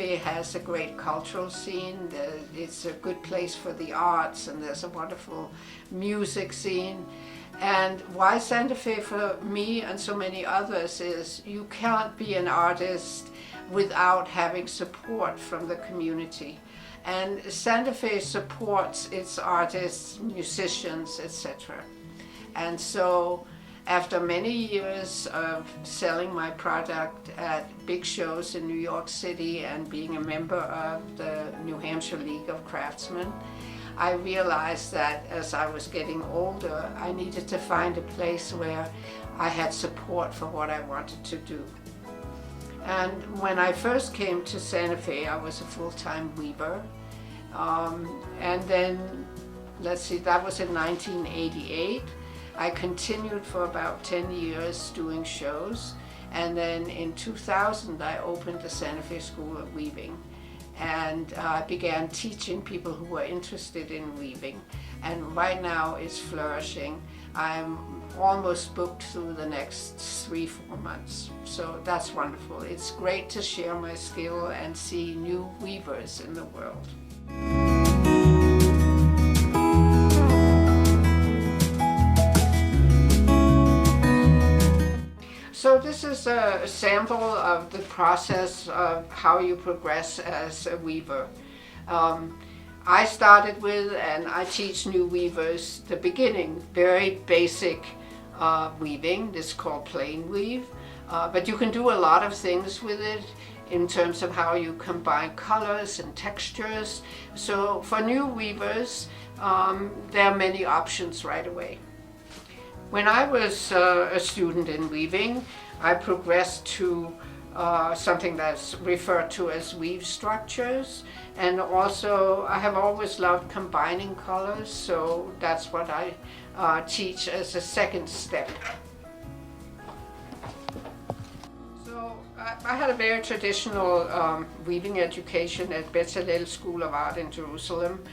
Fe has a great cultural scene. It's a good place for the arts, and there's a wonderful music scene. And why Santa Fe for me and so many others is you can't be an artist without having support from the community. And Santa Fe supports its artists, musicians, etc. And so after many years of selling my product at big shows in New York City and being a member of the New Hampshire League of Craftsmen, I realized that as I was getting older, I needed to find a place where I had support for what I wanted to do. And when I first came to Santa Fe, I was a full-time weaver. And then, let's see, that was in 1988. I continued for about 10 years doing shows, and then in 2000 I opened the Santa Fe School of Weaving, and I began teaching people who were interested in weaving, and right now it's flourishing. I'm almost booked through the next 3-4 months, so that's wonderful. It's great to share my skill and see new weavers in the world. So this is a sample of the process of how you progress as a weaver. I started with, and I teach new weavers, the beginning, very basic weaving. This is called plain weave, but you can do a lot of things with it in terms of how you combine colors and textures. So for new weavers, there are many options right away. When I was a student in weaving, I progressed to something that's referred to as weave structures, and also I have always loved combining colors, so that's what I teach as a second step. So I had a very traditional weaving education at Bezalel School of Art in Jerusalem.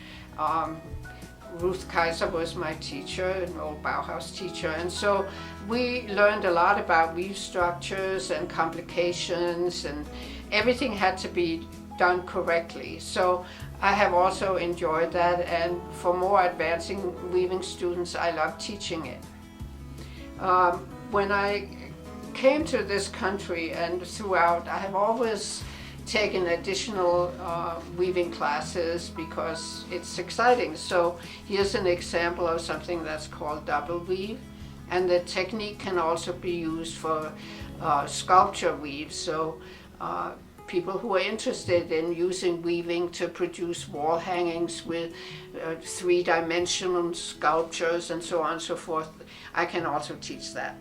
Ruth Kaiser was my teacher, an old Bauhaus teacher, and so we learned a lot about weave structures and complications, and everything had to be done correctly. So I have also enjoyed that, and for more advancing weaving students, I love teaching it. When I came to this country and throughout, I have always taken additional weaving classes because it's exciting. So here's an example of something that's called double weave, and the technique can also be used for sculpture weave. So people who are interested in using weaving to produce wall hangings with three-dimensional sculptures and so on and so forth, I can also teach that.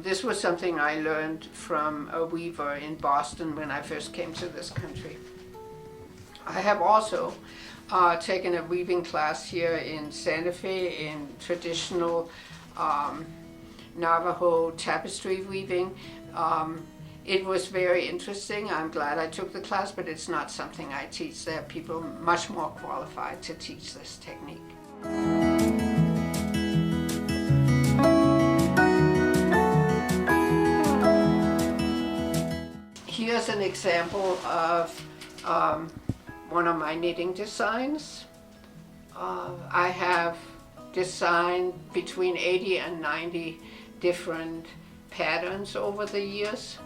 This was something I learned from a weaver in Boston when I first came to this country. I have also taken a weaving class here in Santa Fe in traditional Navajo tapestry weaving. It was very interesting. I'm glad I took the class, but it's not something I teach. There are people much more qualified to teach this technique. Here's an example of one of my knitting designs. I have designed between 80 and 90 different patterns over the years,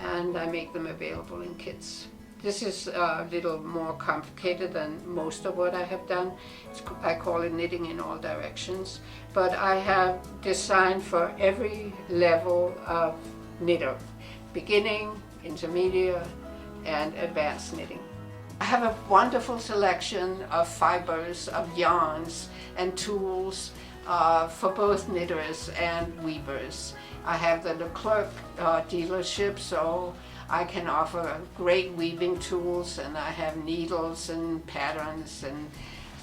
and I make them available in kits. This is a little more complicated than most of what I have done. I call it knitting in all directions, but I have designed for every level of knitter, beginning, intermediate, and advanced knitting. I have a wonderful selection of fibers, of yarns, and tools for both knitters and weavers. I have the Leclerc dealership, so I can offer great weaving tools, and I have needles and patterns and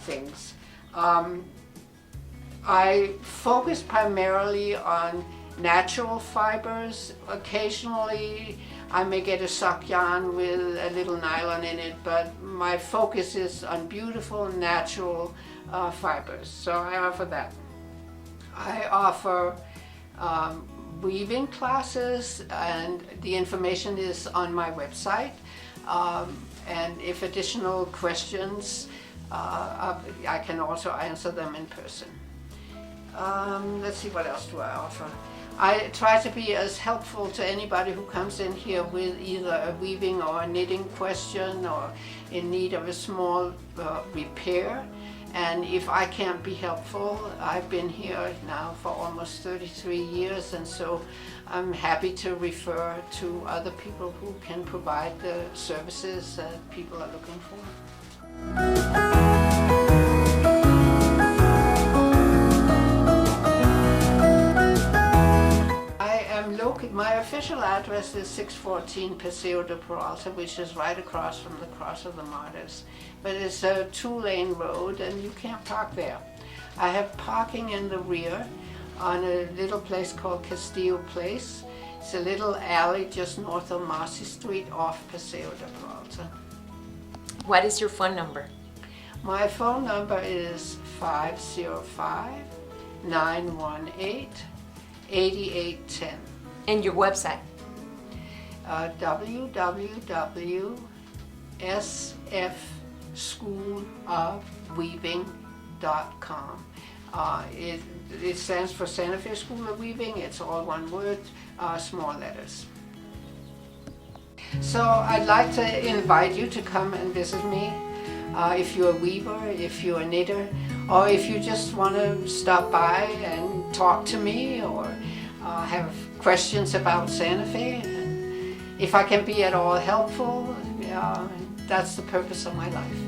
things. I focus primarily on natural fibers. Occasionally I may get a sock yarn with a little nylon in it, but my focus is on beautiful natural fibers, so I offer that. I offer weaving classes, and the information is on my website. And if additional questions, I can also answer them in person. Let's see, what else do I offer? I try to be as helpful to anybody who comes in here with either a weaving or a knitting question or in need of a small repair. And if I can't be helpful, I've been here now for almost 33 years, and so I'm happy to refer to other people who can provide the services that people are looking for. My official address is 614 Paseo de Peralta, which is right across from the Cross of the Martyrs. But it's a 2-lane road and you can't park there. I have parking in the rear on a little place called Castillo Place. It's a little alley just north of Marcy Street off Paseo de Peralta. What is your phone number? My phone number is 505-918-8810. And your website? www.sfschoolofweaving.com. It stands for Santa Fe School of Weaving. It's all one word, small letters. So I'd like to invite you to come and visit me. If you're a weaver, if you're a knitter, or if you just want to stop by and talk to me or have questions about Santa Fe. And if I can be at all helpful, that's the purpose of my life.